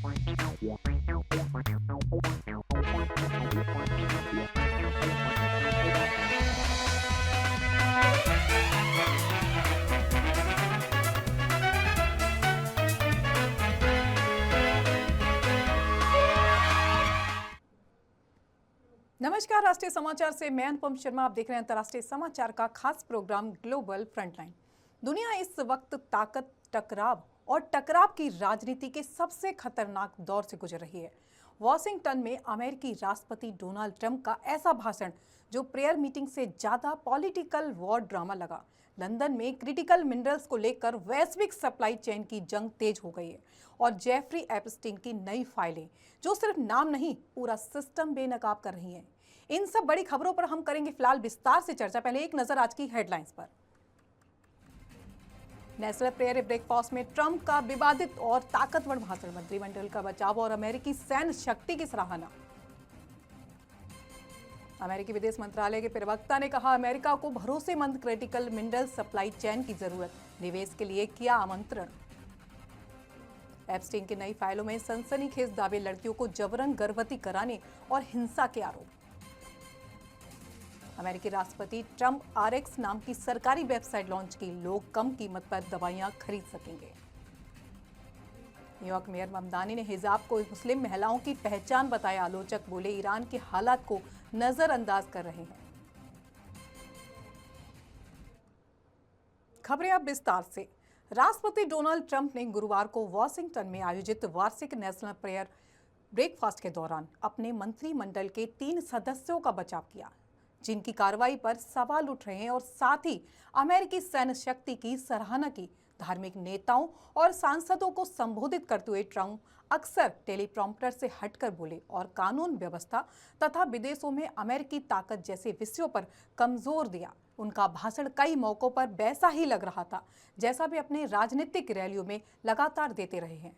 नमस्कार, राष्ट्रीय समाचार से मैं अनुपम शर्मा। आप देख रहे हैं अंतर्राष्ट्रीय समाचार का खास प्रोग्राम ग्लोबल फ्रंटलाइन। दुनिया इस वक्त ताकत, टकराव और टकराव की राजनीति के सबसे खतरनाक दौर से गुजर रही है। वॉशिंगटन में अमेरिकी राष्ट्रपति डोनाल्ड ट्रंप का ऐसा भाषण जो प्रेयर मीटिंग से ज्यादा पॉलिटिकल वॉर ड्रामा लगा। लंदन में क्रिटिकल मिनरल्स को लेकर वैश्विक सप्लाई चेन की जंग तेज हो गई है और जेफरी एप्स्टीन की नई फाइलें जो सिर्फ नाम नहीं पूरा सिस्टम बेनकाब कर रही हैं। इन सब बड़ी खबरों पर हम करेंगे फिलहाल विस्तार से चर्चा। पहले एक नजर आज की हेडलाइंस पर। नेशनल प्रेयर ब्रेकफास्ट में ट्रंप का विवादित और ताकतवर भाषण, मंत्रिमंडल का बचाव और अमेरिकी सैन्य शक्ति की सराहना। अमेरिकी विदेश मंत्रालय के प्रवक्ता ने कहा, अमेरिका को भरोसेमंद क्रिटिकल मिनरल सप्लाई चेन की जरूरत, निवेश के लिए किया आमंत्रण। एप्स्टीन की नई फाइलों में सनसनीखेज दावे, लड़कियों को जबरन गर्भवती कराने और हिंसा के आरोप। अमेरिकी राष्ट्रपति ट्रंप RX नाम की सरकारी वेबसाइट लॉन्च की, लोग कम कीमत पर दवाइयां खरीद सकेंगे। न्यूयॉर्क मेयर ममदानी ने हिजाब को मुस्लिम महिलाओं की पहचान बताया, आलोचक बोले ईरान के हालात को नजरअंदाज कर रहे हैं। खबरें अब विस्तार से। राष्ट्रपति डोनाल्ड ट्रंप ने गुरुवार को वॉशिंगटन में आयोजित वार्षिक नेशनल प्रेयर ब्रेकफास्ट के दौरान अपने मंत्रिमंडल के 3 सदस्यों का बचाव किया, जिनकी कार्रवाई पर सवाल उठ रहे हैं, और साथ ही अमेरिकी सैन्य शक्ति की सराहना की। धार्मिक नेताओं और सांसदों को संबोधित करते हुए ट्रंप अक्सर टेलीप्रॉम्प्टर से हटकर बोले और कानून व्यवस्था तथा विदेशों में अमेरिकी ताकत जैसे विषयों पर कमजोर दिया। उनका भाषण कई मौकों पर वैसा ही लग रहा था जैसा भी अपने राजनीतिक रैलियों में लगातार देते रहे हैं।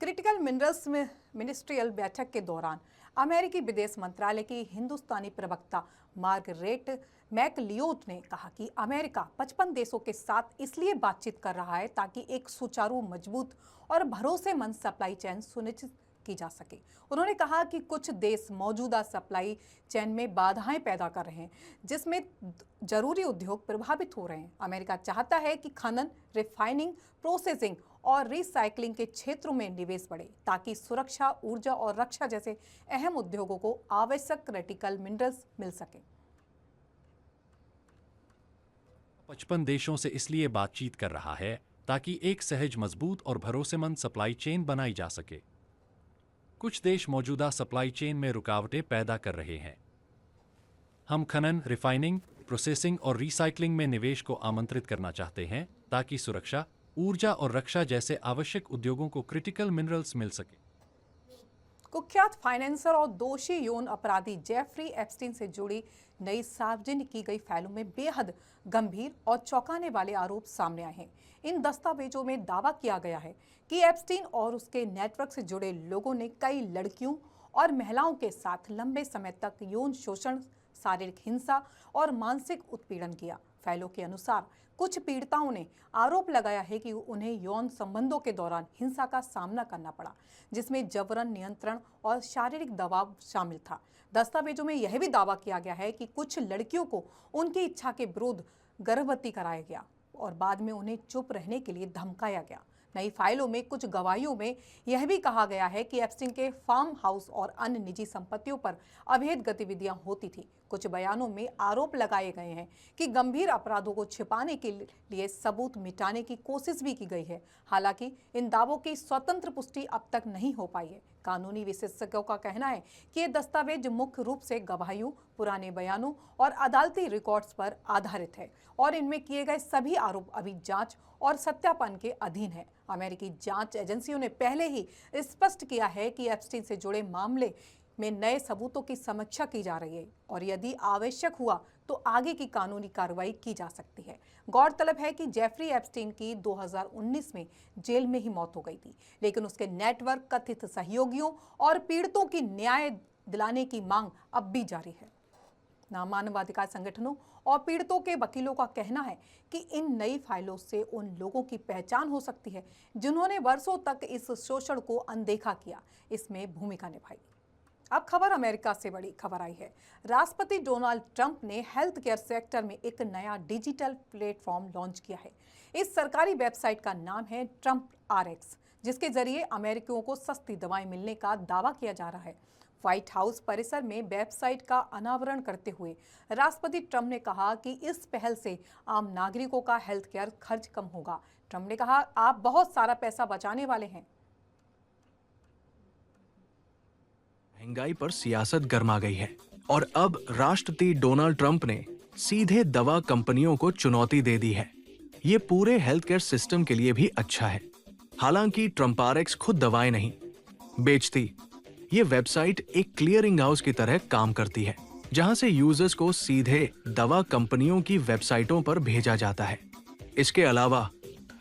क्रिटिकल मिनरल्स में मिनिस्ट्रियल बैठक के दौरान अमेरिकी विदेश मंत्रालय की हिंदुस्तानी प्रवक्ता मार्गरेट मैकलियोट ने कहा कि अमेरिका 55 देशों के साथ इसलिए बातचीत कर रहा है ताकि एक सुचारू, मजबूत और भरोसेमंद सप्लाई चेन सुनिश्चित की जा सके। उन्होंने कहा कि कुछ देश मौजूदा सप्लाई चेन में बाधाएं पैदा कर रहे हैं, जिसमें जरूरी उद्योग प्रभावित हो रहे हैं। अमेरिका चाहता है कि खनन, रिफाइनिंग, प्रोसेसिंग और रिसाइकलिंग के क्षेत्रों में निवेश बढ़े ताकि सुरक्षा, ऊर्जा और रक्षा जैसे अहम उद्योगों को आवश्यक क्रिटिकल मिनरल्स मिल सके। 55 देशों से इसलिए बातचीत कर रहा है ताकि एक सहज, मजबूत और भरोसेमंद सप्लाई चेन बनाई जा सके। कुछ देश मौजूदा सप्लाई चेन में रुकावटें पैदा कर रहे हैं। हम खनन, रिफाइनिंग, प्रोसेसिंग और रिसाइकलिंग में निवेश को आमंत्रित करना चाहते हैं ताकि सुरक्षा, ऊर्जा और रक्षा जैसे आवश्यक उद्योगों को क्रिटिकल मिनरल्स मिल सके। कुख्यात फाइनेंसर और दोषी यौन अपराधी जेफरी एप्स्टीन से जुड़ी नई सार्वजनिक की गई फाइलों में बेहद गंभीर और चौंकाने वाले आरोप सामने आए हैं। इन दस्तावेजों में दावा किया गया है कि एप्स्टीन और उसके नेटवर्क से जुड़े लोगों ने कई लड़कियों और महिलाओं के साथ लंबे समय तक यौन शोषण, शारीरिक हिंसा और मानसिक उत्पीड़न किया। फाइलों के अनुसार कुछ पीड़िताओं ने आरोप लगाया है कि उन्हें यौन संबंधों के दौरान हिंसा का सामना करना पड़ा, जिसमें जबरन, नियंत्रण और शारीरिक दबाव शामिल था। दस्तावेजों में यह भी दावा किया गया है कि कुछ लड़कियों को उनकी इच्छा के विरुद्ध गर्भवती कराया गया और बाद में उन्हें चुप रहने के लिए धमकाया गया। नई फाइलों में कुछ गवाहियों में यह भी कहा गया है कि एप्स्टीन के फार्म हाउस और अन्य निजी संपत्तियों पर अवैध गतिविधियां होती थी। कुछ बयानों में आरोप लगाए गए हैं कि गंभीर अपराधों को छिपाने के लिए सबूत मिटाने की कोशिश भी की गई है। हालांकि इन दावों की स्वतंत्र पुष्टि अब तक नहीं हो पाई है। कानूनी विशेषज्ञों का कहना है कि ये दस्तावेज मुख्य रूप से गवाहियों, पुराने बयानों और अदालती रिकॉर्ड्स पर आधारित है और इनमें किए गए सभी आरोप अभी जांच और सत्यापन के अधीन है। अमेरिकी जांच एजेंसियों ने पहले ही स्पष्ट किया है कि एप्स्टीन से जुड़े मामले में नए सबूतों की समीक्षा की जा रही है और यदि आवश्यक हुआ तो आगे की कानूनी कार्रवाई की जा सकती है। गौरतलब है कि जेफरी एप्स्टीन की 2019 में जेल में ही मौत हो गई थी, लेकिन उसके नेटवर्क, कथित सहयोगियों और पीड़ितों की न्याय दिलाने की मांग अब भी जारी है। मानवाधिकार संगठनों और पीड़ितों के वकीलों का कहना है कि इन नई फाइलों से उन लोगों की पहचान हो सकती है जिन्होंने वर्षों तक इस शोषण को अनदेखा किया, इसमें भूमिका निभाई। अब खबर अमेरिका से बड़ी खबर आई है। राष्ट्रपति डोनाल्ड ट्रंप ने हेल्थ केयर सेक्टर में एक नया डिजिटल प्लेटफॉर्म लॉन्च किया है। इस सरकारी वेबसाइट का नाम है ट्रंप RX, जिसके जरिए अमेरिकियों को सस्ती दवाएं मिलने का दावा किया जा रहा है। व्हाइट हाउस परिसर में वेबसाइट का अनावरण करते हुए राष्ट्रपति ट्रंप ने कहा कि इस पहल से आम नागरिकों का हेल्थ केयर खर्च कम होगा। ट्रंप ने कहा, आप बहुत सारा पैसा बचाने वाले हैं। महंगाई पर सियासत गर्मा गई है और अब राष्ट्रपति डोनाल्ड ट्रंप ने सीधे दवा कंपनियों को चुनौती दे दी है। ये पूरे हेल्थ केयर सिस्टम के लिए भी अच्छा है। हालांकि ट्रंप RX खुद दवाएं नहीं बेचती। ये वेबसाइट एक क्लियरिंग हाउस की तरह काम करती है, जहां से यूजर्स को सीधे दवा कंपनियों की वेबसाइटों पर भेजा जाता है। इसके अलावा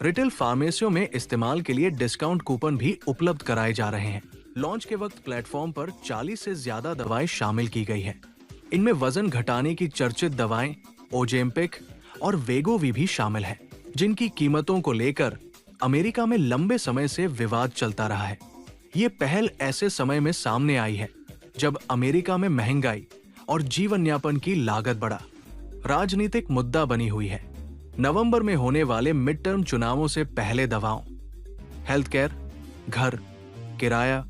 रिटेल फार्मेसियों में इस्तेमाल के लिए डिस्काउंट कूपन भी उपलब्ध कराए जा रहे हैं। लॉन्च के वक्त प्लेटफॉर्म पर 40 से ज्यादा दवाएं शामिल की गई है। इनमें वजन घटाने की चर्चित दवाएं ओजेम्पिक और वेगोवी भी शामिल है, जिनकी कीमतों को लेकर अमेरिका में लंबे समय से विवाद चलता रहा है। ये पहल ऐसे समय में सामने आई है जब अमेरिका में महंगाई और जीवन यापन की लागत बढ़ा राजनीतिक मुद्दा बनी हुई है। नवंबर में होने वाले मिड टर्म चुनावों से पहले दवाओं, हेल्थ केयर, घर, किराया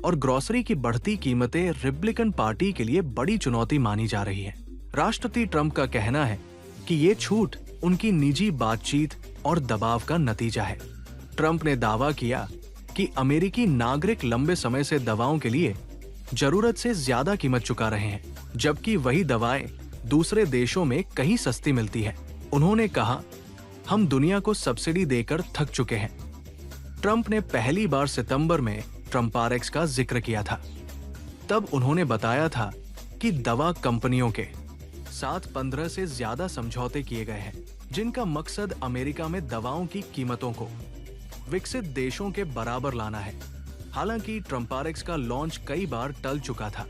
और ग्रोसरी की बढ़ती कीमतें रिपब्लिकन पार्टी के लिए बड़ी चुनौती मानी जा रही है। राष्ट्रपति ट्रंप का कहना है कि ये छूट उनकी निजी बातचीत और दबाव का नतीजा है। ट्रंप ने दावा किया कि अमेरिकी नागरिक लंबे समय से दवाओं के लिए जरूरत से ज्यादा कीमत चुका रहे हैं, जबकि वही दवाएं दूसरे देशों में कहीं सस्ती मिलती है। उन्होंने कहा, हम दुनिया को सब्सिडी देकर थक चुके हैं। ट्रंप ने पहली बार सितंबर में ट्रंप RX का जिक्र किया था। तब उन्होंने बताया था कि दवा कंपनियों के साथ 15 से ज्यादा समझौते किए गए हैं, जिनका मकसद अमेरिका में दवाओं की कीमतों को विकसित देशों के बराबर लाना है। हालांकि ट्रंप RX का लॉन्च कई बार टल चुका था।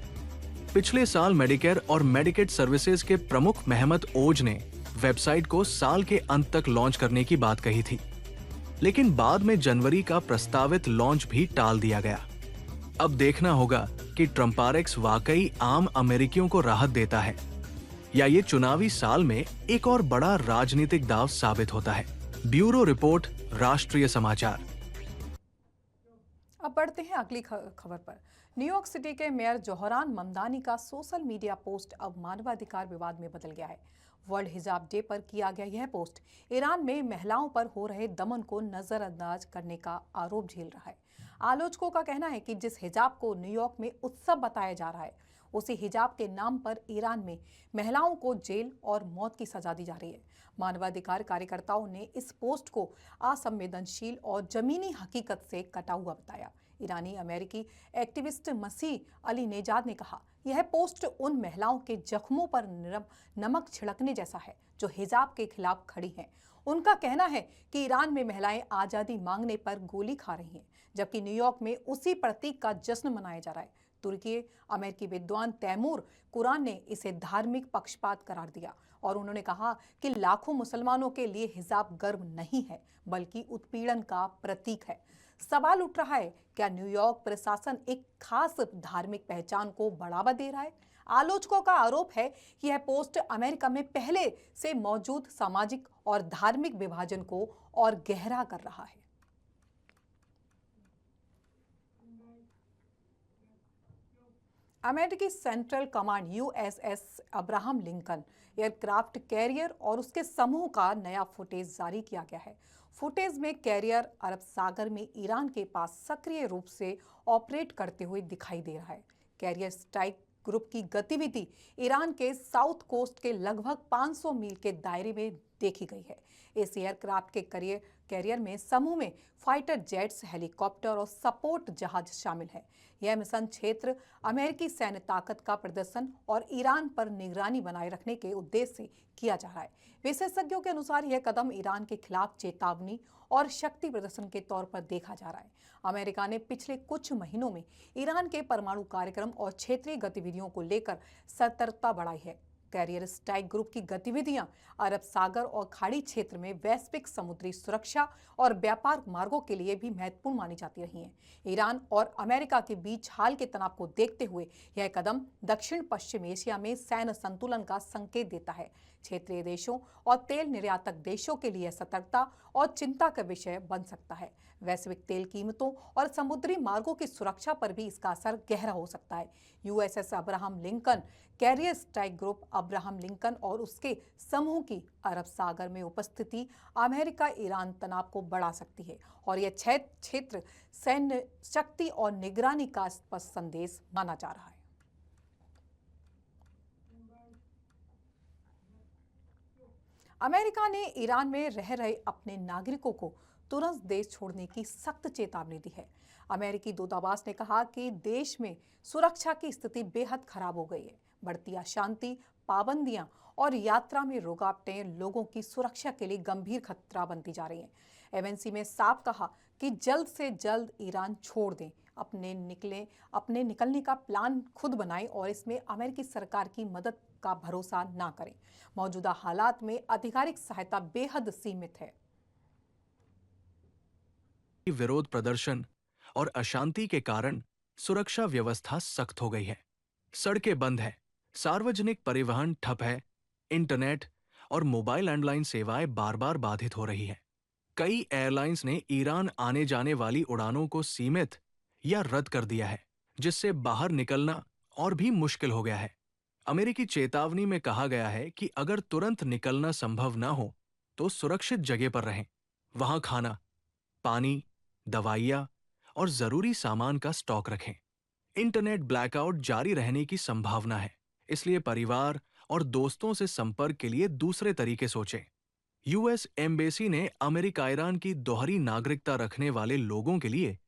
पिछले साल मेडिकेयर और मेडिकेड सर्विसेज के प्रमुख महमद ओज ने वेबसाइट को साल के अंत तक लॉन्च करने की बात कही थी, लेकिन बाद में जनवरी का प्रस्तावित लॉन्च भी टाल दिया गया। अब देखना होगा कि ट्रंप RX वाकई आम अमेरिकियों को राहत देता है या ये चुनावी साल में एक और बड़ा राजनीतिक दांव साबित होता है। ब्यूरो रिपोर्ट, राष्ट्रीय समाचार। अब बढ़ते हैं अगली खबर पर। न्यूयॉर्क सिटी के मेयर जोहरान ममदानी का सोशल मीडिया पोस्ट अब मानवाधिकार विवाद में बदल गया है। वर्ल्ड हिजाब डे पर किया गया यह पोस्ट ईरान में महिलाओं पर हो रहे दमन को नजरअंदाज करने का आरोप झेल रहा है। आलोचकों का कहना है कि जिस हिजाब को न्यूयॉर्क में उत्सव बताया जा रहा है, उसी हिजाब के नाम पर ईरान में महिलाओं को जेल और मौत की सजा दी जा रही है। मानवाधिकार कार्यकर्ताओं ने इस पोस्ट को असंवेदनशील और जमीनी हकीकत से कटा हुआ बताया। ईरानी अमेरिकी एक्टिविस्ट मसीह अली नेजाद ने कहा, यह पोस्ट उन महिलाओं के जख्मों पर नमक छिड़कने जैसा है जो हिजाब के खिलाफ खड़ी हैं। उनका कहना है कि ईरान में महिलाएं आज़ादी मांगने पर गोली खा रही हैं, जबकि न्यूयॉर्क में उसी प्रतीक का जश्न मनाया जा रहा है। तुर्की अमेरिकी विद्वान तैमूर कुरान ने इसे धार्मिक पक्षपात करार दिया और उन्होंने कहा कि लाखों मुसलमानों के लिए हिजाब गर्व नहीं है, बल्कि उत्पीड़न का प्रतीक है। सवाल उठ रहा है, क्या न्यूयॉर्क प्रशासन एक खास धार्मिक पहचान को बढ़ावा दे रहा है? आलोचकों का आरोप है कि यह पोस्ट अमेरिका में पहले से मौजूद सामाजिक और धार्मिक विभाजन को और गहरा कर रहा है। अमेरिकी central command USS Abraham Lincoln aircraft carrier और उसके समूह का नया फुटेज जारी किया गया है। फुटेज में कैरियर अरब सागर में ईरान के पास सक्रिय रूप से ऑपरेट करते हुए दिखाई दे रहा है। कैरियर स्ट्राइक ग्रुप की गतिविधि ईरान के साउथ कोस्ट के लगभग 500 मील के दायरे में देखी गई है। इस एयरक्राफ्ट के कैरियर में समूह में फाइटर जेट्स, हेलीकॉप्टर और सपोर्ट जहाज शामिल है। यह मिशन क्षेत्र अमेरिकी सैन्य ताकत का प्रदर्शन और ईरान पर निगरानी बनाए रखने के उद्देश्य से किया जा रहा है। विशेषज्ञों के अनुसार यह कदम ईरान के खिलाफ चेतावनी और शक्ति प्रदर्शन के तौर पर देखा जा रहा है। अमेरिका ने पिछले कुछ महीनों में ईरान के परमाणु कार्यक्रम और क्षेत्रीय गतिविधियों को लेकर सतर्कता बढ़ाई है। कैरियर स्ट्राइक ग्रुप की गतिविधियां अरब सागर और खाड़ी क्षेत्र में वैश्विक समुद्री सुरक्षा और व्यापार मार्गों के लिए भी महत्वपूर्ण मानी जाती रही हैं। ईरान और अमेरिका के बीच हाल के तनाव को देखते हुए यह कदम दक्षिण पश्चिम एशिया में सैन्य संतुलन का संकेत देता है। क्षेत्रीय देशों और तेल निर्यातक देशों के लिए सतर्कता और चिंता का विषय बन सकता है। वैश्विक तेल कीमतों और समुद्री मार्गों की सुरक्षा पर भी इसका असर गहरा हो सकता है। USS Abraham Lincoln carrier strike group Abraham Lincoln और उसके समूह की अरब सागर में उपस्थिति अमेरिका ईरान तनाव को बढ़ा सकती है और यह क्षेत्र सैन्य शक्ति और निगरानी का स्पष्ट संदेश माना जा रहा है। अमेरिका ने ईरान में रह रहे अपने नागरिकों को तुरंत देश छोड़ने की सख्त चेतावनी दी है। अमेरिकी दूतावास ने कहा कि देश में सुरक्षा की स्थिति बेहद खराब हो गई है। बढ़ती अशांति, पाबंदियां और यात्रा में रुकावटें लोगों की सुरक्षा के लिए गंभीर खतरा बनती जा रही हैं। एमएनसी में साफ कहा कि जल्द से जल्द ईरान छोड़ दें, अपने निकलने का प्लान खुद बनाएं और इसमें अमेरिकी सरकार की मदद का भरोसा ना करें। मौजूदा हालात में आधिकारिक सहायता बेहद सीमित है। विरोध प्रदर्शन और अशांति के कारण सुरक्षा व्यवस्था सख्त हो गई है। सड़कें बंद है, सार्वजनिक परिवहन ठप है, इंटरनेट और मोबाइल लैंडलाइन सेवाएं बार-बार बाधित हो रही हैं। कई एयरलाइंस ने ईरान आने जाने वाली उड़ानों को सीमित या रद्द कर दिया है, जिससे बाहर निकलना और भी मुश्किल हो गया है। अमेरिकी चेतावनी में कहा गया है कि अगर तुरंत निकलना संभव न हो तो सुरक्षित जगह पर रहें। वहां खाना, पानी, दवाइयां और जरूरी सामान का स्टॉक रखें। इंटरनेट ब्लैकआउट जारी रहने की संभावना है, इसलिए परिवार और दोस्तों से संपर्क के लिए दूसरे तरीके सोचें। यूएस एम्बेसी ने अमेरिका ईरान की दोहरी नागरिकता रखने वाले लोगों के लिए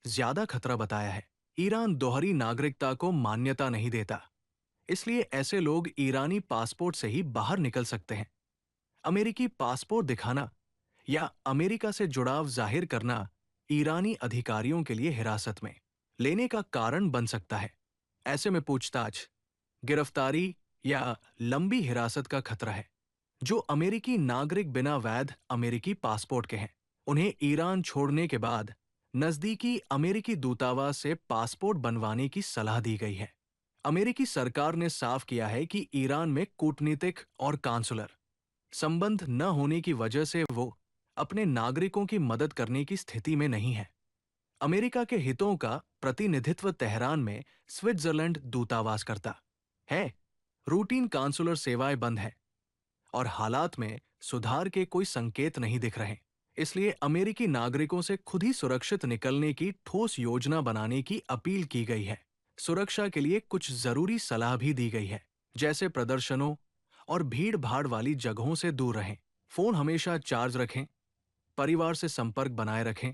ज्यादा खतरा बताया है। ईरान दोहरी नागरिकता को मान्यता नहीं देता, इसलिए ऐसे लोग ईरानी पासपोर्ट से ही बाहर निकल सकते हैं। अमेरिकी पासपोर्ट दिखाना या अमेरिका से जुड़ाव जाहिर करना ईरानी अधिकारियों के लिए हिरासत में लेने का कारण बन सकता है। ऐसे में पूछताछ, गिरफ्तारी या लंबी हिरासत का खतरा है। जो अमेरिकी नागरिक बिना वैध अमेरिकी पासपोर्ट के हैं, उन्हें ईरान छोड़ने के बाद नजदीकी अमेरिकी दूतावास से पासपोर्ट बनवाने की सलाह दी गई है। अमेरिकी सरकार ने साफ किया है कि ईरान में कूटनीतिक और कांसुलर संबंध न होने की वजह से वो अपने नागरिकों की मदद करने की स्थिति में नहीं है। अमेरिका के हितों का प्रतिनिधित्व तेहरान में स्विट्जरलैंड दूतावास करता है। रूटीन कांसुलर सेवाएं बंद हैं और हालात में सुधार के कोई संकेत नहीं दिख रहे। इसलिए अमेरिकी नागरिकों से खुद ही सुरक्षित निकलने की ठोस योजना बनाने की अपील की गई है। सुरक्षा के लिए कुछ जरूरी सलाह भी दी गई है, जैसे प्रदर्शनों और भीड़-भाड़ वाली जगहों से दूर रहें, फोन हमेशा चार्ज रखें, परिवार से संपर्क बनाए रखें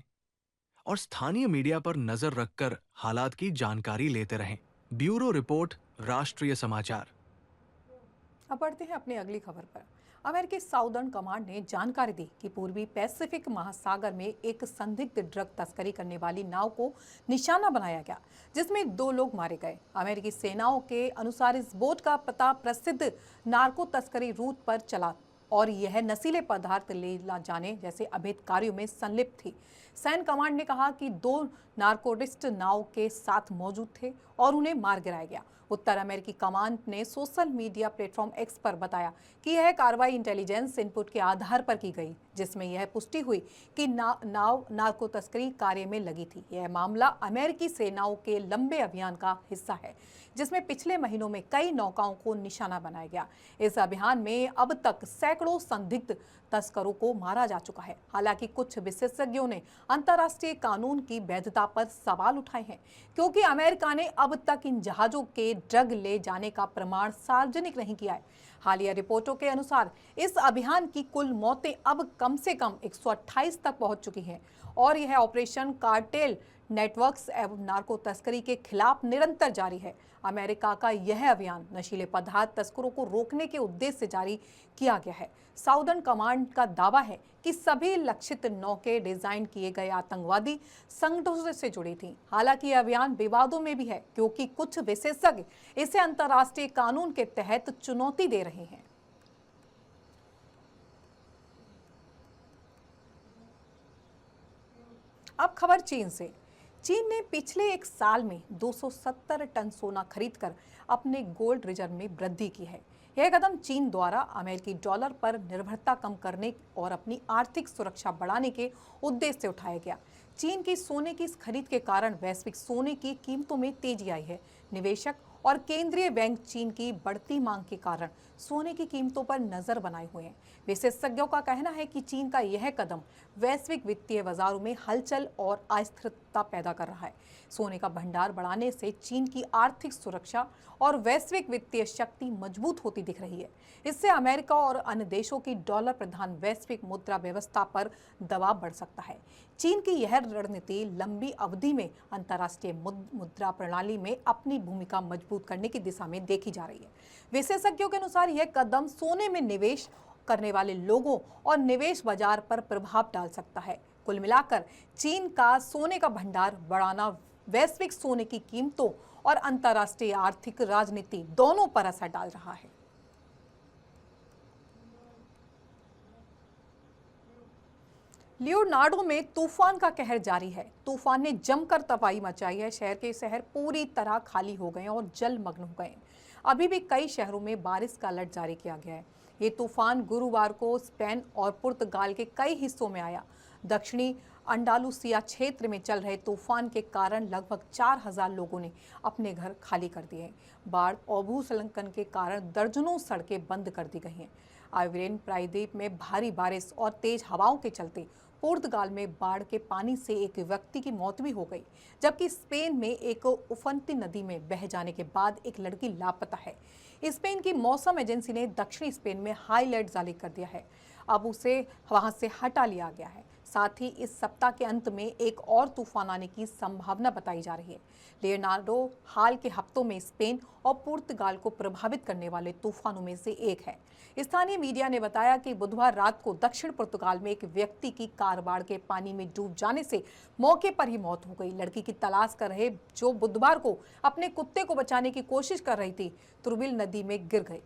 और स्थानीय मीडिया पर नजर रखकर हालात की जानकारी लेते रहें। ब्यूरो रिपोर्ट, राष्ट्रीय समाचार। अब बढ़ते हैं अपनी अगली खबर पर। अमेरिकी साउदर्न कमांड ने जानकारी दी कि पूर्वी पैसिफिक महासागर में एक संदिग्ध ड्रग तस्करी करने वाली नाव को निशाना बनाया गया, जिसमें 2 लोग मारे गए। अमेरिकी सेनाओं के अनुसार इस बोट का पता प्रसिद्ध नार्को तस्करी रूट पर चला और यह नशीले पदार्थ ले जाने जैसे अवैध कार्यों में संलिप्त थी। सैन्य कमांड ने कहा कि 2 नार्कोटिस्ट नाव के साथ मौजूद थे और उन्हें मार गिराया गया। उत्तर अमेरिकी कमांड ने सोशल मीडिया प्लेटफॉर्म एक्स पर बताया कि यह कार्रवाई इंटेलिजेंस इनपुट के आधार पर की गई, जिसमें यह पुष्टि हुई कि नाव नार्को तस्करी कार्य में लगी थी। यह मामला अमेरिकी सेनाओं के लंबे अभियान का हिस्सा है, जिसमें पिछले महीनों में कई नौकाओं को निशाना बनाया गया। इस अभियान में अब तक सैकड़ों संदिग्ध तस्करों को मारा जा चुका है। हालांकि कुछ विशेषज्ञों ने अंतर्राष्ट्रीय कानून की वैधता पर सवाल उठाए हैं, क्योंकि अमेरिका ने अब तक इन जहाजों के ड्रग ले जाने का प्रमाण सार्वजनिक नहीं किया है। हालिया रिपोर्टों के अनुसार इस अभियान की कुल मौतें अब कम से कम 128 तक पहुंच चुकी हैं और यह ऑपरेशन कार्टेल नेटवर्क्स एवं नार्को तस्करी के खिलाफ निरंतर जारी है। अमेरिका का यह अभियान नशीले पदार्थ तस्करों को रोकने के उद्देश्य से जारी किया गया है। साउदर्न कमांड का दावा है कि सभी लक्षित नौके डिजाइन किए गए आतंकवादी संगठनों से जुड़ी थीं। हालांकि यह अभियान विवादों में भी है, क्योंकि कुछ विशेषज्ञ इसे अंतर्राष्ट्रीय कानून के तहत चुनौती दे रहे हैं। अब खबर चीन से। चीन ने पिछले एक साल में 270 टन सोना खरीदकर अपने गोल्ड रिजर्व में वृद्धि की है। यह कदम चीन द्वारा अमेरिकी डॉलर पर निर्भरता कम करने और अपनी आर्थिक सुरक्षा बढ़ाने के उद्देश्य से उठाया गया। चीन की सोने की इस खरीद के कारण वैश्विक सोने की कीमतों में तेजी आई है। निवेशक और केंद्रीय बैंक चीन की बढ़ती मांग के कारण सोने की कीमतों पर नजर बनाए हुए हैं। विशेषज्ञों का कहना है कि चीन का यह कदम वैश्विक वित्तीय बाजारों में हलचल और अस्थिरता पैदा कर रहा है। सोने का भंडार बढ़ाने से चीन की आर्थिक सुरक्षा और वैश्विक वित्तीय शक्ति मजबूत होती दिख रही है। इससे अमेरिका और अन्य देशों की डॉलर प्रधान वैश्विक मुद्रा व्यवस्था पर दबाव बढ़ सकता है। चीन की यह रणनीति लंबी अवधि में अंतर्राष्ट्रीय मुद्रा प्रणाली में अपनी भूमिका मजबूत करने की दिशा में देखी जा रही है। विशेषज्ञों के अनुसार यह कदम सोने में निवेश करने वाले लोगों और निवेश बाजार पर प्रभाव डाल सकता है। कुल मिलाकर चीन का सोने का भंडार बढ़ाना वैश्विक सोने की कीमतों और अंतर्राष्ट्रीय आर्थिक राजनीति दोनों पर असर डाल रहा है। लियोनार्डो में तूफान का कहर जारी है। तूफान ने जमकर तबाही मचाई है। शहर पूरी तरह खाली हो गए और जलमग्न हो गए। अभी भी कई शहरों में बारिश का अलर्ट जारी किया गया है। ये तूफान गुरुवार को स्पेन और पुर्तगाल के कई हिस्सों में आया। दक्षिणी अंडालुसिया क्षेत्र में चल रहे तूफान के कारण लगभग 4000 लोगों ने अपने घर खाली कर दिए हैं। बाढ़ और भूस्खलन के कारण दर्जनों सड़कें बंद कर दी गई हैं। आइवेरियन प्रायद्वीप में भारी बारिश और तेज हवाओं के चलते पुर्तगाल में बाढ़ के पानी से एक व्यक्ति की मौत भी हो गई, जबकि स्पेन में एक उफनती नदी में बह जाने के बाद एक लड़की लापता है। स्पेन की मौसम एजेंसी ने दक्षिणी स्पेन में हाई अलर्ट जारी कर दिया है। अब उसे वहां से हटा लिया गया है। साथ ही इस सप्ताह के अंत में एक और तूफान आने की संभावना बताई जा रही है। लियोनार्डो हाल के हफ्तों में स्पेन और पुर्तगाल को प्रभावित करने वाले तूफानों में से एक है। स्थानीय मीडिया ने बताया कि बुधवार रात को दक्षिण पुर्तगाल में एक व्यक्ति की कार बाढ़ के पानी में डूब जाने से मौके पर ही मौत हो गई। लड़की की तलाश कर रहे जो बुधवार को अपने कुत्ते को बचाने की कोशिश कर रही थी, तुर्बिल नदी में गिर गई।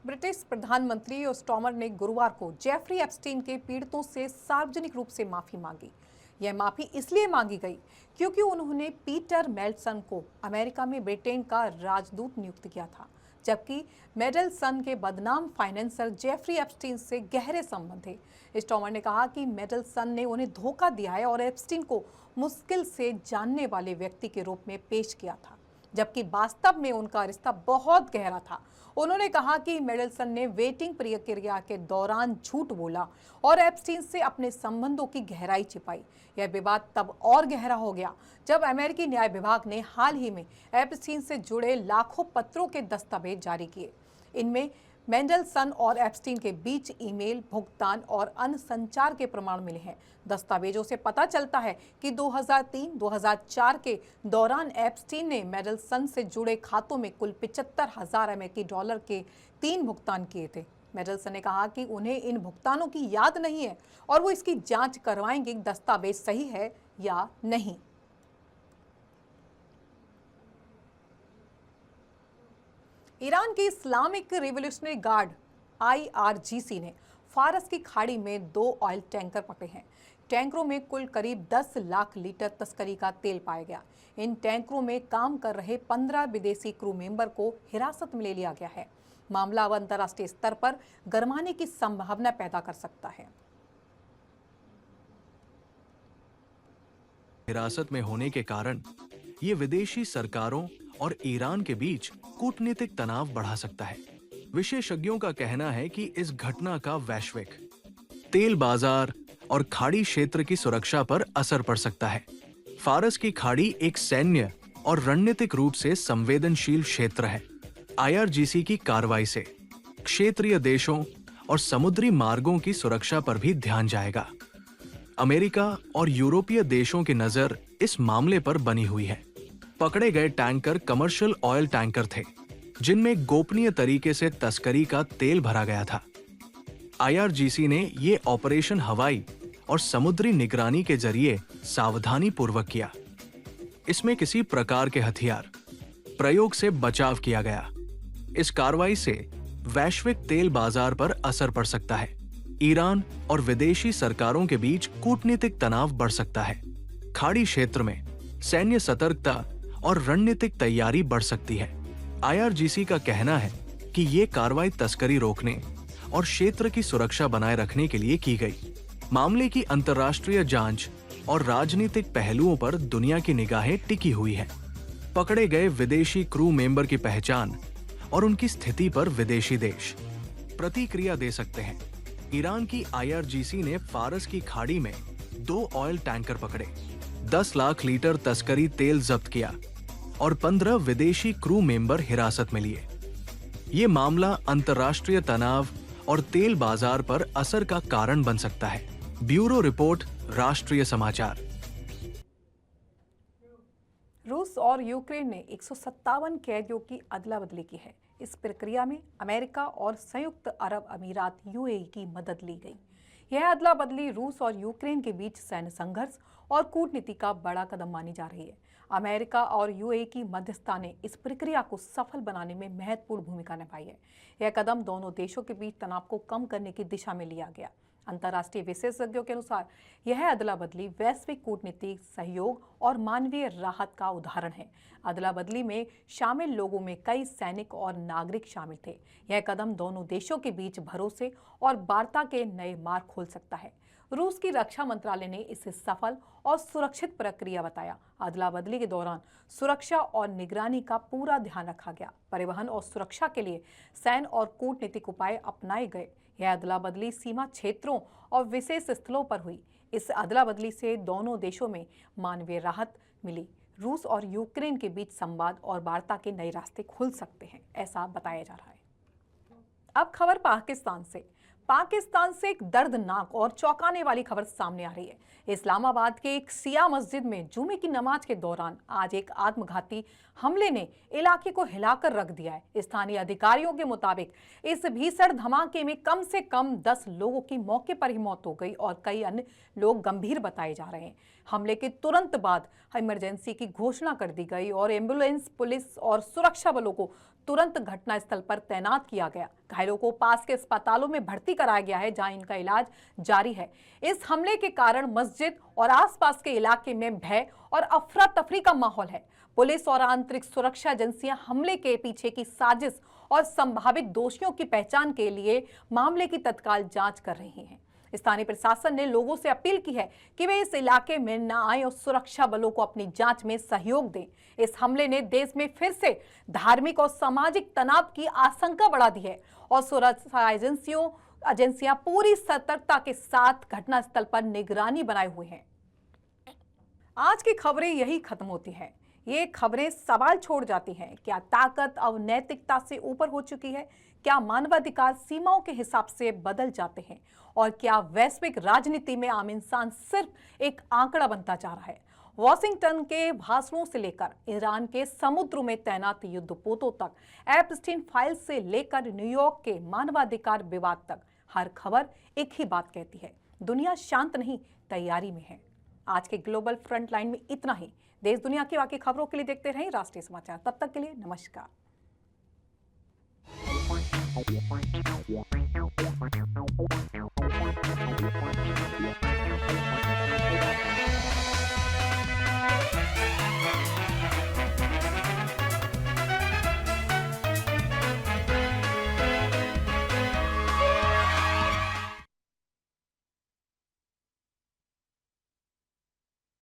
ब्रिटिश प्रधानमंत्री स्टॉमर ने गुरुवार को जेफरी एप्स्टीन के पीड़ितों से सार्वजनिक रूप से माफी मांगी। यह माफी इसलिए मांगी गई क्योंकि उन्होंने पीटर मेडल्सन को अमेरिका में ब्रिटेन का राजदूत नियुक्त किया था, जबकि मेडल्सन के बदनाम फाइनेंसर जेफरी एप्स्टीन से गहरे संबंध थे। स्टॉमर ने कहा कि मेडल्सन ने उन्हें धोखा दिया है और एप्स्टीन को मुश्किल से जानने वाले व्यक्ति के रूप में पेश किया था, जबकि वास्तव में उनका रिश्ता बहुत गहरा था। उन्होंने कहा कि मेडल्सन ने वेटिंग प्रक्रिया के दौरान झूठ बोला और एप्स्टीन से अपने संबंधों की गहराई छिपाई। यह विवाद तब और गहरा हो गया जब अमेरिकी न्याय विभाग ने हाल ही में एप्स्टीन से जुड़े लाखों पत्रों के दस्तावेज जारी किए। इनमें मेंडलसन और एप्स्टीन के बीच ईमेल, भुगतान और अन्य संचार के प्रमाण मिले हैं। दस्तावेजों से पता चलता है कि 2003-2004 के दौरान एप्स्टीन ने मेंडलसन से जुड़े खातों में कुल 75,000 अमेरिकी डॉलर के 3 भुगतान किए थे। मेंडलसन ने कहा कि उन्हें इन भुगतानों की याद नहीं है और वो इसकी जांच करवाएंगे कि दस्तावेज सही है या नहीं। ईरान की इस्लामिक रिवॉल्यूशनरी गार्ड IRGC ने फारस की खाड़ी में 2 ऑयल टैंकर पकड़े हैं। टैंकरों में कुल करीब 10 लाख लीटर तस्करी का तेल पाया गया। इन टैंकरों में काम कर रहे 15 विदेशी क्रू मेंबर को हिरासत में ले लिया गया है। मामला अब अंतर्राष्ट्रीय स्तर पर गरमाने की संभावना पैदा कर सकता है। हिरासत में होने के कारण ये विदेशी सरकारों और ईरान के बीच कूटनीतिक तनाव बढ़ा सकता है। विशेषज्ञों का कहना है कि इस घटना का वैश्विक तेल बाजार और खाड़ी क्षेत्र की सुरक्षा पर असर पड़ सकता है। फारस की खाड़ी एक सैन्य और रणनीतिक रूप से संवेदनशील क्षेत्र है। IRGC की कार्रवाई से क्षेत्रीय देशों और समुद्री मार्गों की सुरक्षा पर भी ध्यान जाएगा। अमेरिका और यूरोपीय देशों की नजर इस मामले पर बनी हुई है। पकड़े गए टैंकर कमर्शियल ऑयल टैंकर थे, जिनमें गोपनीय तरीके से तस्करी का तेल भरा गया था। IRGC ने ये ऑपरेशन हवाई और समुद्री निगरानी के जरिए सावधानी पूर्वक किया। इसमें किसी प्रकार के हथियार प्रयोग से बचाव किया गया। इस कार्रवाई से वैश्विक तेल बाजार पर असर पड़ सकता है। ईरान और विदेशी सरकारों के बीच कूटनीतिक तनाव बढ़ सकता है। खाड़ी क्षेत्र में सैन्य सतर्कता और रणनीतिक तैयारी बढ़ सकती है। IRGC का कहना है कि ये कार्रवाई तस्करी रोकने और क्षेत्र की सुरक्षा बनाए रखने के लिए की गई। मामले की अंतर्राष्ट्रीय जांच और राजनीतिक पहलुओं पर दुनिया की निगाहें टिकी हुई हैं। पकड़े गए विदेशी क्रू मेंबर की पहचान और उनकी स्थिति पर विदेशी देश प्रतिक्रिया दे सकते हैं। ईरान की IRGC ने फारस की खाड़ी में 2 ऑयल टैंकर पकड़े, 10 लाख लीटर तस्करी तेल जब्त किया और 15 विदेशी क्रू मेंबर हिरासत में लिए। ये मामला अंतर्राष्ट्रीय तनाव और तेल बाजार पर असर का कारण बन सकता है। ब्यूरो रिपोर्ट, राष्ट्रीय समाचार। रूस और यूक्रेन ने 157 कैदियों की अदला बदली की है। इस प्रक्रिया में अमेरिका और संयुक्त अरब अमीरात UAE की मदद ली गई। यह अदला बदली रूस और यूक्रेन के बीच सैन्य संघर्ष और कूटनीति का बड़ा कदम मानी जा रही है। अमेरिका और UAE की मध्यस्थता ने इस प्रक्रिया को सफल बनाने में महत्वपूर्ण भूमिका निभाई है। यह कदम दोनों देशों के बीच तनाव को कम करने की दिशा में लिया गया। अंतर्राष्ट्रीय विशेषज्ञों के अनुसार यह अदला बदली वैश्विक कूटनीतिक सहयोग और मानवीय राहत का उदाहरण है। अदला बदली में शामिल लोगों में कई सैनिक और नागरिक शामिल थे। यह कदम दोनों देशों के बीच भरोसे और वार्ता के नए मार्ग खोल सकता है। रूस की रक्षा मंत्रालय ने इसे सफल और सुरक्षित प्रक्रिया बताया। अदला बदली के दौरान सुरक्षा और निगरानी का पूरा ध्यान रखा गया। परिवहन और सुरक्षा के लिए सैन्य और कूटनीतिक उपाय अपनाए गए। यह अदला बदली सीमा क्षेत्रों और विशेष स्थलों पर हुई। इस अदला बदली से दोनों देशों में मानवीय राहत मिली। रूस और यूक्रेन के बीच संवाद और वार्ता के नए रास्ते खुल सकते हैं, ऐसा बताया जा रहा है। अब खबर पाकिस्तान से एक दर्दनाक और चौंकाने वाली खबर सामने आ रही है। इस्लामाबाद के एक शिया मस्जिद में जुमे की नमाज के दौरान आज एक आत्मघाती हमले ने इलाके को हिलाकर रख दिया है। स्थानीय अधिकारियों के मुताबिक इस भीषण धमाके में कम से कम 10 लोगों की मौके पर ही मौत हो गई और कई अन्य लोग गंभीर बताए जा रहे हैं। हमले के तुरंत बाद इमरजेंसी की घोषणा कर दी गई और एम्बुलेंस, पुलिस और सुरक्षा बलों को तुरंत घटनास्थल पर तैनात किया गया। घायलों को पास के अस्पतालों में भर्ती कराया गया है, जहां इनका इलाज जारी है। इस हमले के कारण मस्जिद और आसपास के इलाके में भय और अफरा तफरी का माहौल है। पुलिस और आंतरिक सुरक्षा एजेंसियां हमले के पीछे की साजिश और संभावित दोषियों की पहचान के लिए मामले की तत्काल जांच कर रही हैं। स्थानीय प्रशासन ने लोगों से अपील की है कि वे इस इलाके में न आए और सुरक्षा बलों को अपनी जांच में सहयोग दें। इस हमले ने देश में फिर से धार्मिक और सामाजिक तनाव की आशंका बढ़ा दी है और सुरक्षा एजेंसियां पूरी सतर्कता के साथ घटनास्थल पर निगरानी बनाए हुए हैं। आज की खबरें यही खत्म होती हैं। ये खबरें सवाल छोड़ जाती हैं। क्या ताकत अब नैतिकता से ऊपर हो चुकी है? क्या मानवाधिकार सीमाओं के हिसाब से बदल जाते हैं? और क्या वैश्विक राजनीति में आम इंसान सिर्फ एक आंकड़ा बनता जा रहा है? वॉशिंगटन के भाषणों से लेकर ईरान के समुद्र में तैनात युद्धपोतों तक, एप्स्टीन फाइल से लेकर न्यूयॉर्क के मानवाधिकार विवाद तक, हर खबर एक ही बात कहती है, दुनिया शांत नहीं, तैयारी में है। आज के ग्लोबल फ्रंटलाइन में इतना ही। देश दुनिया की बाकी खबरों के लिए देखते रहें राष्ट्रीय समाचार। तब तक के लिए नमस्कार।